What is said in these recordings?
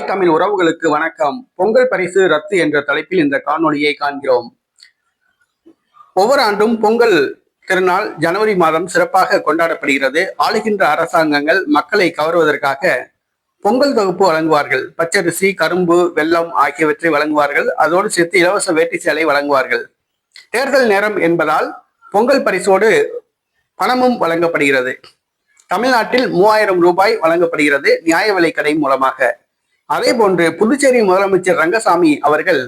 தமிழ் உறவுகளுக்கு வணக்கம். பொங்கல் பரிசு ரத்து என்ற தலைப்பில் இந்த காணொளியை காண்கிறோம். ஒவ்வொரு ஆண்டும் பொங்கல் திருநாள் ஜனவரி மாதம் சிறப்பாக கொண்டாடப்படுகிறது. ஆளுகின்ற அரசாங்கங்கள் மக்களை கவர்வதற்காக பொங்கல் தொகுப்பு வழங்குவார்கள். பச்சரிசி, கரும்பு, வெல்லம் ஆகியவற்றை வழங்குவார்கள். அதோடு சேர்த்து இலவச வேட்டி சேலை வழங்குவார்கள். தேர்தல் நேரம் என்பதால் பொங்கல் பரிசோடு பணமும் வழங்கப்படுகிறது. தமிழ்நாட்டில் 3000 ரூபாய் வழங்கப்படுகிறது நியாய விலை கடை மூலமாக. அதே போன்று புதுச்சேரி முதலமைச்சர் ரங்கசாமி அவர்கள்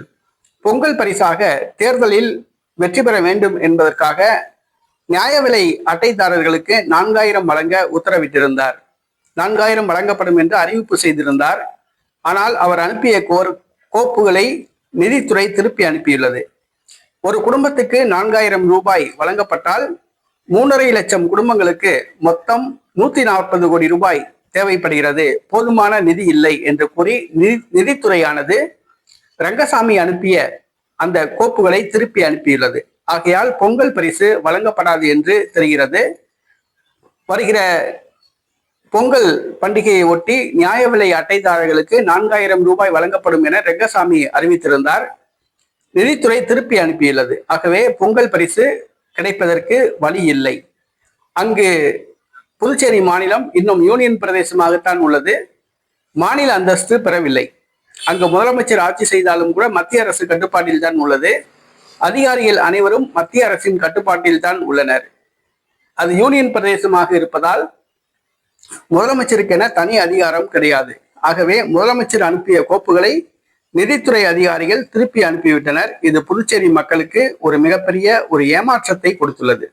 பொங்கல் பரிசாக தேர்தலில் வெற்றி பெற வேண்டும் என்பதற்காக நியாய விலை அட்டைதாரர்களுக்கு 4000 வழங்க உத்தரவிட்டிருந்தார். 4000 வழங்கப்படும் என்று அறிவிப்பு செய்திருந்தார். ஆனால் அவர் அனுப்பிய கோப்புகளை நிதித்துறை திருப்பி அனுப்பியுள்ளது. ஒரு குடும்பத்துக்கு 4000 ரூபாய் வழங்கப்பட்டால் 3.5 லட்சம் குடும்பங்களுக்கு மொத்தம் 140 கோடி ரூபாய் தேவைப்படுகிறது. போதுமான நிதி இல்லை என்று கூறி நிதித்துறையானது ரங்கசாமி அனுப்பிய அந்த கோப்புகளை திருப்பி அனுப்பியுள்ளது. ஆகையால் பொங்கல் பரிசு வழங்கப்படாது என்று தெரிகிறது. வருகிற பொங்கல் பண்டிகையை ஒட்டி நியாய விலை அட்டைதாரர்களுக்கு 4000 ரூபாய் வழங்கப்படும் என ரங்கசாமி அறிவித்திருந்தார். நிதித்துறை திருப்பி அனுப்பியுள்ளது. ஆகவே பொங்கல் பரிசு கிடைப்பதற்கு வழி இல்லை. அங்கு புதுச்சேரி மாநிலம் இன்னும் யூனியன் பிரதேசமாகத்தான் உள்ளது. மாநில அந்தஸ்து பெறவில்லை. அங்கு முதலமைச்சர் ஆட்சி செய்தாலும் கூட மத்திய அரசு கட்டுப்பாட்டில் தான் உள்ளது. அதிகாரிகள் அனைவரும் மத்திய அரசின் கட்டுப்பாட்டில் தான் உள்ளனர். அது யூனியன் பிரதேசமாக இருப்பதால் முதலமைச்சருக்கென தனி அதிகாரம் கிடையாது. ஆகவே முதலமைச்சர் அனுப்பிய கோப்புகளை நிதித்துறை அதிகாரிகள் திருப்பி அனுப்பிவிட்டனர். இது புதுச்சேரி மக்களுக்கு ஒரு மிகப்பெரிய ஏமாற்றத்தை கொடுத்துள்ளது.